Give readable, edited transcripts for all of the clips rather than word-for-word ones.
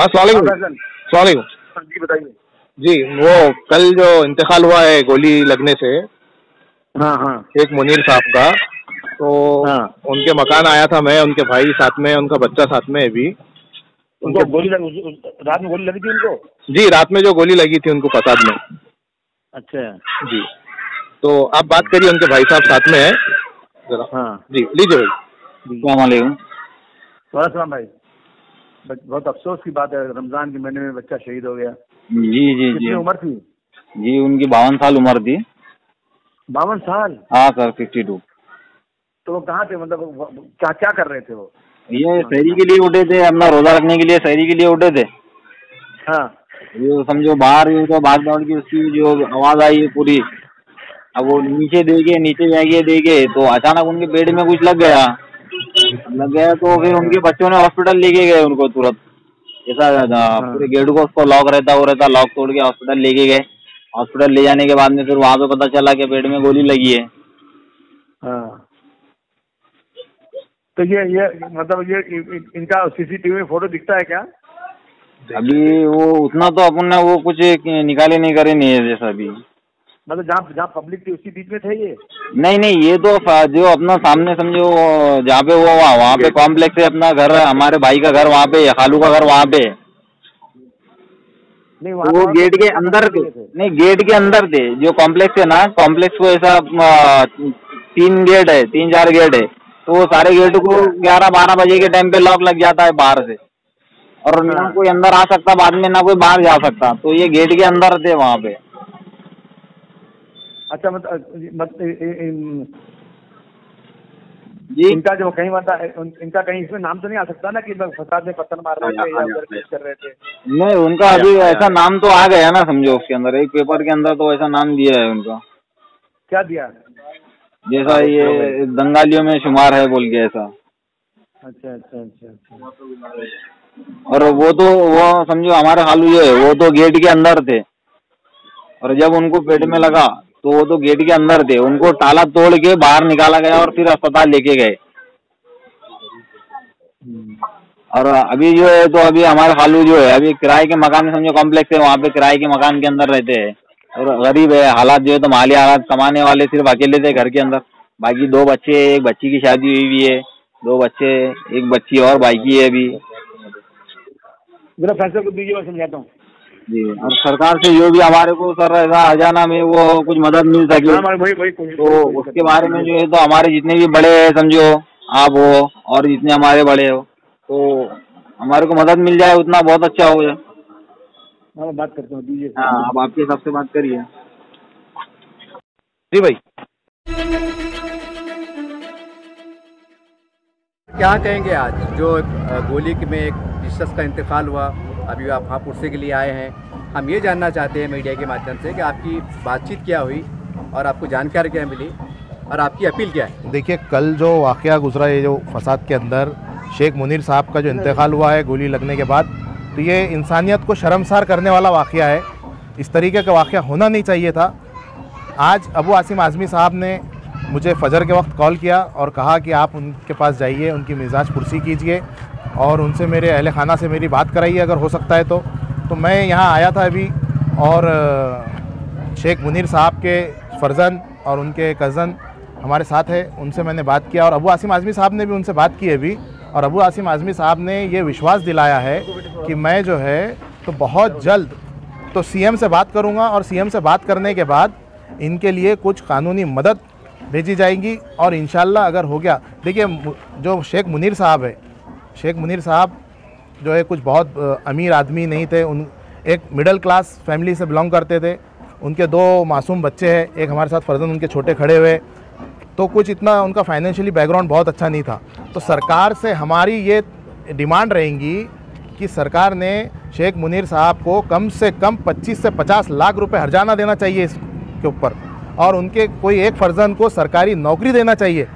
हाँ सलाम वालेकुम। जी बताइए। जी वो कल जो इंतकाल हुआ है गोली लगने से हाँ हाँ शेख मुनीर साहब का, तो हाँ। उनके मकान आया था मैं, उनके भाई साथ में, उनका बच्चा साथ में है भी। उनको उनके गोली रात में गोली लगी थी उनको? जी रात में जो गोली लगी थी उनको फसाद में। अच्छा जी तो आप बात करिए, उनके भाई साहब साथ में है जरा। हाँ जी लीजिए भाई। अस्सलाम सलाम भाई। बहुत अफसोस की बात है, रमजान के महीने में बच्चा शहीद हो गया। जी जी कितनी जी उम्र थी? जी उनकी 52 साल उम्र थी। 52 साल? हाँ सर 62। तो वो कहाँ थे, मतलब क्या क्या कर रहे थे वो? ये शहरी के लिए उठे थे, अपना रोजा रखने के लिए शहरी के लिए उठे थे। हाँ। ये समझो बाहर ये तो भाग दौड़ की उसकी जो आवाज आई है पूरी, अब वो नीचे जाके देखे तो अचानक उनके पेट में कुछ लग गया। तो फिर उनके बच्चों ने हॉस्पिटल लेके गए उनको तुरंत। ऐसा पूरे गेट को उसको लॉक रहता लॉक तोड़ के हॉस्पिटल लेके गए। हॉस्पिटल ले जाने के बाद में फिर वहां पे पता चला कि पेट में गोली लगी है। हाँ। तो ये मतलब ये इनका सीसीटीवी में फोटो दिखता है क्या? अभी वो उतना तो अपन ने वो कुछ निकाले नहीं करे नहीं है जैसा अभी। मतलब जहाँ पब्लिक थी उसी बीच में थे ये? नहीं ये तो जो अपना सामने समझो जहाँ पे वो वहाँ पे कॉम्प्लेक्स है, अपना घर हमारे भाई का घर वहाँ पे, खालू का घर वहाँ पे। नहीं वो गेट के अंदर थे। नहीं गेट के अंदर थे, जो कॉम्प्लेक्स है ना, कॉम्प्लेक्स को ऐसा 3 गेट है, 3-4 गेट है, तो वो सारे गेट को 11-12 बजे के टाइम पे लॉक लग जाता है बाहर से, और ना कोई अंदर आ सकता बाद में, ना कोई बाहर जा सकता। तो ये गेट के अंदर थे वहाँ पे। अच्छा जी इनका जो कहीं इनका कहीं इसमें नाम तो नहीं आ सकता ना कि फसाद में पत्थर मार रहे थे या उधर कुछ कर रहे थे? नहीं उनका अभी ऐसा नाम तो आ गया ना, समझो उसके अंदर एक पेपर के अंदर तो ऐसा नाम दिया है उनका। क्या दिया? जैसा ये दंगालियों में शुमार है बोल के ऐसा। अच्छा अच्छा अच्छा अच्छा। और वो समझो हमारे खालू जो है वो तो गेट के अंदर थे, और जब उनको पेट में लगा तो वो तो गेट के अंदर थे, उनको ताला तोड़ के बाहर निकाला गया और फिर अस्पताल लेके गए। और अभी जो है तो अभी हमारे खालू जो है अभी किराए के मकान में, समझो कॉम्प्लेक्स है वहाँ पे, किराए के मकान के अंदर रहते हैं, और गरीब है, हालात जो है तो माली हालात, कमाने वाले सिर्फ अकेले थे घर के अंदर। बाकी 2 बच्चे, एक बच्ची की शादी हुई हुई है, 2 बच्चे, एक बच्ची और बाकी है अभी। मेरा फैसला को दीजिए, मैं समझाता हूँ जी। और सरकार से जो भी हमारे को सर ऐसा हजाना में वो कुछ मदद मिल सके तो उसके बारे में जो है तो हमारे जितने भी बड़े हैं, समझो आप हो और जितने हमारे बड़े हो, तो हमारे को मदद मिल जाए उतना बहुत अच्छा हो जाए। हाँ बात करता हूँ, दीजिए। हाँ अब आपके हिसाब से बात करिए। जी भाई क्या कहेंगे आज जो गोली में एक शख्स का इंतकाल हुआ, अभी आप वहाँ पुरसे के लिए आए हैं, हम ये जानना चाहते हैं मीडिया के माध्यम से कि आपकी बातचीत क्या हुई और आपको जानकारी क्या मिली और आपकी अपील क्या है? देखिए कल जो वाक़या गुजरा है, जो फसाद के अंदर शेख मुनीर साहब का जो इंतकाल हुआ है गोली लगने के बाद, तो ये इंसानियत को शर्मसार करने वाला वाक़या है। इस तरीके का वाक़या होना नहीं चाहिए था। आज अबू आसिम आज़मी साहब ने मुझे फजर के वक्त कॉल किया और कहा कि आप उनके पास जाइए, उनकी मिजाज पुरसी कीजिए और उनसे, मेरे अहल खाना से मेरी बात कराइए अगर हो सकता है तो मैं यहाँ आया था अभी, और शेख मुनीर साहब के फर्जन और उनके कज़न हमारे साथ है, उनसे मैंने बात किया और अबू आसिम आज़मी साहब ने भी उनसे बात की अभी, और अबू आसिम आज़मी साहब ने ये विश्वास दिलाया है कि मैं जो है तो बहुत जल्द तो सीएम से बात करूँगा, और सीएम से बात करने के बाद इनके लिए कुछ कानूनी मदद भेजी जाएगी, और इंशाल्लाह अगर हो गया, देखिए जो शेख मुनीर साहब है, शेख मुनीर साहब जो है कुछ बहुत अमीर आदमी नहीं थे, एक मिडिल क्लास फैमिली से बिलोंग करते थे। उनके 2 मासूम बच्चे हैं, एक हमारे साथ फर्जन उनके छोटे खड़े हुए, तो कुछ इतना उनका फाइनेंशियली बैकग्राउंड बहुत अच्छा नहीं था। तो सरकार से हमारी ये डिमांड रहेंगी कि सरकार ने शेख मुनीर साहब को कम से कम 25 से 50 लाख रुपए हर्जाना देना चाहिए इसके ऊपर, और उनके कोई एक फर्जन को सरकारी नौकरी देना चाहिए,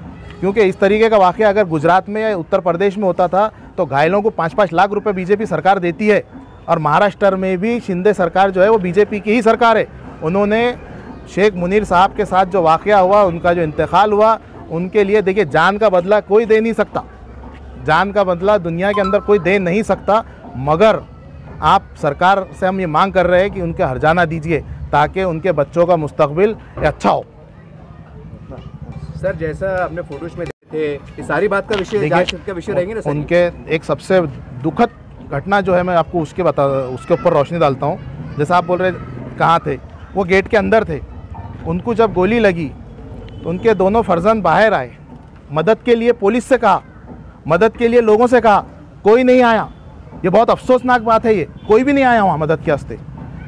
क्योंकि इस तरीके का वाक़या अगर गुजरात में या उत्तर प्रदेश में होता था तो घायलों को 5-5 लाख रुपए बीजेपी सरकार देती है, और महाराष्ट्र में भी शिंदे सरकार जो है वो बीजेपी की ही सरकार है। उन्होंने शेख मुनीर साहब के साथ जो वाक़या हुआ, उनका जो इंतकाल हुआ, उनके लिए देखिए जान का बदला कोई दे नहीं सकता, जान का बदला दुनिया के अंदर कोई दे नहीं सकता, मगर आप सरकार से हम ये मांग कर रहे हैं कि उनके हर्जाना दीजिए ताकि उनके बच्चों का मुस्तकबिल अच्छा हो। सर जैसा आपने फोटोज में देखे ये सारी बात का विषय जांच का विषय रहेंगे ना सर? उनके एक सबसे दुखद घटना जो है मैं आपको उसके ऊपर रोशनी डालता हूँ। जैसा आप बोल रहे कहाँ थे, वो गेट के अंदर थे। उनको जब गोली लगी तो उनके दोनों फर्जंद बाहर आए, मदद के लिए पुलिस से कहा, मदद के लिए लोगों से कहा, कोई नहीं आया। ये बहुत अफसोसनाक बात है, ये कोई भी नहीं आया वहाँ मदद के वास्ते।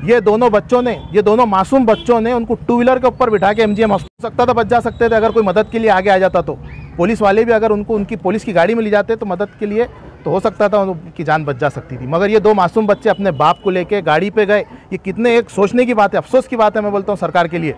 ये दोनों मासूम बच्चों ने उनको टू व्हीलर के ऊपर बिठा के एमजीएम हो सकता था बच जा सकते थे अगर कोई मदद के लिए आगे आ जाता तो। पुलिस वाले भी अगर उनको उनकी पुलिस की गाड़ी में ले जाते तो मदद के लिए तो हो सकता था उनकी जान बच जा सकती थी। मगर ये 2 मासूम बच्चे अपने बाप को लेके गाड़ी पे गए। ये कितने एक सोचने की बात है, अफसोस की बात है मैं बोलता हूँ सरकार के लिए।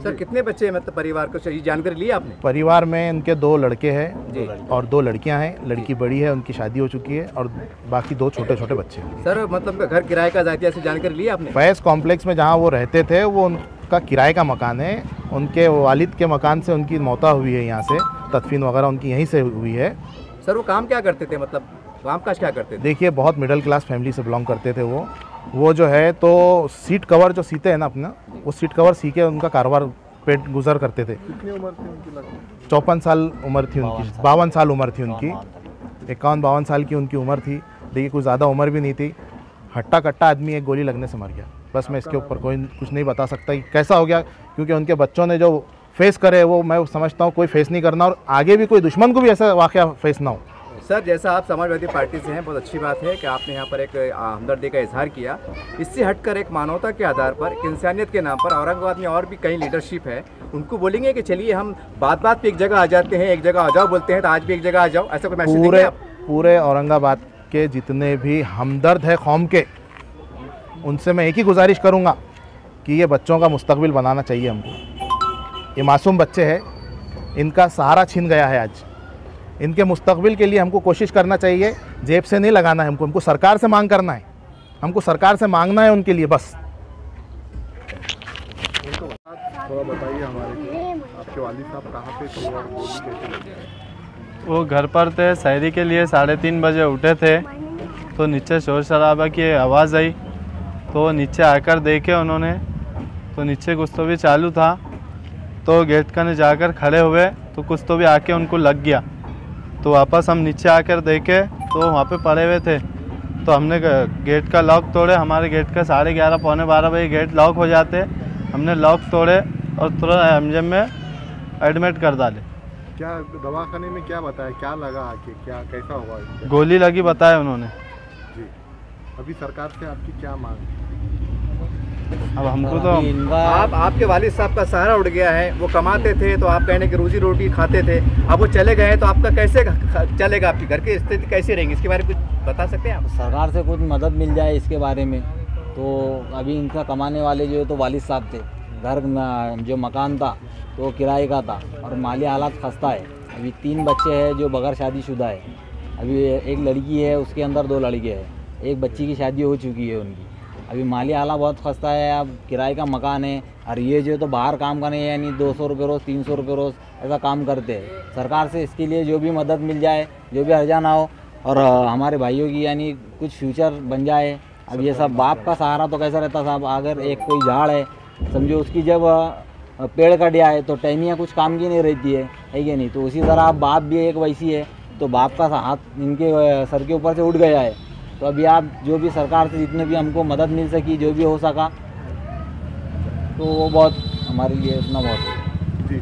सर कितने बच्चे मतलब परिवार को चाहिए जानकारी ली आपने? परिवार में उनके 2 लड़के हैं और 2 लड़कियां हैं। लड़की बड़ी है, उनकी शादी हो चुकी है और बाकी 2 छोटे छोटे बच्चे हैं। सर मतलब घर किराए का जाती ऐसी जानकारी ली आपने? फैज़ कॉम्प्लेक्स में जहां वो रहते थे वो उनका किराए का मकान है। उनके वालिद के मकान से उनकी मौता हुई है, यहाँ से तदफीन वगैरह उनकी यहीं से हुई है। सर वो काम क्या करते थे, मतलब काम काज क्या करते थे? देखिए बहुत मिडिल क्लास फैमिली से बिलोंग करते थे वो जो है तो सीट कवर जो सीते हैं ना अपना, वो सीट कवर सी के उनका कारोबार पेट गुजर करते थे। कितनी उम्र थी उनकी? 54 साल उम्र थी उनकी, 52 साल उम्र थी उनकी, 51-52 साल की उनकी उम्र थी। देखिए कुछ ज़्यादा उम्र भी नहीं थी। हट्टा कट्टा आदमी एक गोली लगने से मर गया। बस मैं इसके ऊपर कोई कुछ नहीं बता सकता कि कैसा हो गया, क्योंकि उनके बच्चों ने जो फेस करे वो मैं समझता हूँ कोई फेस नहीं करना और आगे भी कोई दुश्मन को भी ऐसा वाक़या फेस ना हो। सर जैसा आप समाजवादी पार्टी से हैं, बहुत अच्छी बात है कि आपने यहाँ पर एक हमदर्दी का इजहार किया। इससे हटकर एक मानवता के आधार पर, इंसानियत के नाम पर औरंगाबाद में और भी कई लीडरशिप है, उनको बोलेंगे कि चलिए हम बात पे एक जगह आ जाते हैं, एक जगह आ जाओ बोलते हैं तो आज भी एक जगह आ जाओ, ऐसा कोई मैसेज देंगे आप? पूरे औरंगाबाद के जितने भी हमदर्द है कौम के, उनसे मैं एक ही गुजारिश करूँगा कि ये बच्चों का मुस्तकबिल बनाना चाहिए हमको। ये मासूम बच्चे हैं, इनका सहारा छीन गया है आज। इनके मुस्तकबिल के लिए हमको कोशिश करना चाहिए, जेब से नहीं लगाना है हमको सरकार से मांग करना है, हमको सरकार से मांगना है उनके लिए बस। थोड़ा बताइए हमारे को, आपके वालिद साहब कहाँ पे थे और गोली कैसे लगी? वो घर पर थे, शायरी के लिए 3:30 बजे उठे थे तो नीचे शोर शराबा की आवाज़ आई तो नीचे आकर देखे उन्होंने तो नीचे कुछ तो भी चालू था तो गेट कने जाकर खड़े हुए तो कुछ तो भी आके उनको लग गया। तो वापस हम नीचे आकर देखे तो वहाँ पे पड़े हुए थे तो हमने गेट का लॉक तोड़े। हमारे गेट का 11:30 पौने 12 बजे गेट लॉक हो जाते, हमने लॉक तोड़े और तुरंत एमजीएम में एडमिट कर डाले। क्या दवाखाने में क्या बताया, क्या लगा आके, क्या कैसा हुआ? गोली लगी बताया उन्होंने जी। अभी सरकार से आपकी क्या मांग? अब हमको तो आपके वालिद साहब का सहारा उड़ गया है, वो कमाते थे तो आप कहने की रोजी रोटी खाते थे, अब वो चले गए तो आपका कैसे चलेगा, आपकी घर की स्थिति कैसे रहेंगी, इसके बारे में कुछ बता सकते हैं आप? सरकार से कुछ मदद मिल जाए इसके बारे में। तो अभी इनका कमाने वाले जो है तो वालिद साहब थे, घर जो मकान था तो किराए का था और माली हालात खस्ता है। अभी 3 बच्चे हैं जो बगैर शादीशुदा है। अभी एक लड़की है, उसके अंदर 2 लड़के हैं, एक बच्ची की शादी हो चुकी है उनकी। अभी माली हालात बहुत खस्ता है। अब किराए का मकान है और ये जो तो बाहर काम करने यानी 200 रुपये रोज़, 300 रुपये रोज़ ऐसा काम करते हैं। सरकार से इसके लिए जो भी मदद मिल जाए, जो भी हर्जाना हो और हमारे भाइयों की यानी कुछ फ्यूचर बन जाए। अब ये सब बाप का सहारा तो कैसा रहता साहब, अगर एक कोई झाड़ है समझो उसकी जब पेड़ कट जाए तो टहनियाँ कुछ काम की नहीं रहती है कि नहीं। तो उसी तरह अब बाप भी एक वैसी है, तो बाप का हाथ इनके सर के ऊपर से उठ गया है। तो अभी आप जो भी सरकार से जितने भी हमको मदद मिल सकी, जो भी हो सका, तो वो बहुत हमारे लिए इतना बहुत है जी।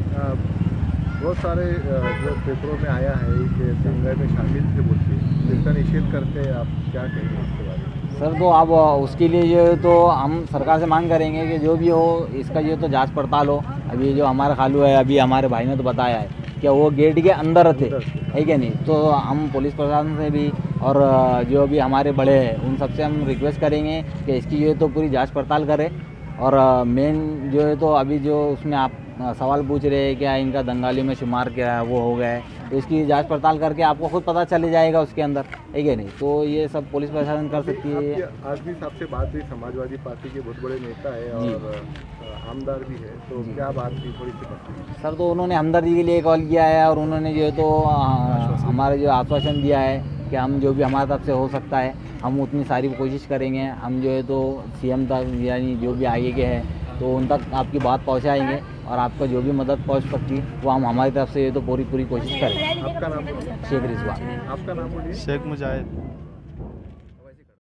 बहुत सारे जो पेपरों में आया है कि दंगे में शामिल थे बोल के, इसका निषेध करते हैं, आप क्या कहेंगे इसके बारे में? सर तो अब उसके लिए जो है तो हम सरकार से मांग करेंगे कि जो भी हो इसका जो तो जांच पड़ताल हो। अभी जो हमारे खालू है, अभी हमारे भाई ने तो बताया है कि वो गेट के अंदर थे, है क्या नहीं। तो हम पुलिस प्रशासन से भी और जो भी हमारे बड़े हैं उन सबसे हम रिक्वेस्ट करेंगे कि इसकी जो है तो पूरी जांच पड़ताल करें। और मेन जो है तो अभी जो उसमें आप सवाल पूछ रहे हैं क्या इनका दंगालियों में शुमार क्या है, वो हो गया है, तो इसकी जांच पड़ताल करके आपको खुद पता चल जाएगा उसके अंदर, है क्या नहीं। तो ये सब पुलिस प्रशासन कर सकती है। आजमी साहब से बात हुई, समाजवादी पार्टी के बहुत बड़े नेता है और आमदार भी है, तो क्या बात थी, थोड़ी सी बात? सर तो उन्होंने हमदर्दी के लिए कॉल किया है और उन्होंने जो है तो हमारे जो आश्वासन दिया है कि हम जो भी हमारी तरफ से हो सकता है हम उतनी सारी कोशिश करेंगे। हम जो है तो सीएम तक यानी जो भी आगे के हैं तो उन तक आपकी बात पहुंचाएंगे और आपका जो भी मदद पहुंच सकती वो हम हमारी तरफ से तो पूरी कोशिश करेंगे। आपका नाम बोलिए। शेख रिजवान। आपका नाम बोलिए। शेख मुजाहिद।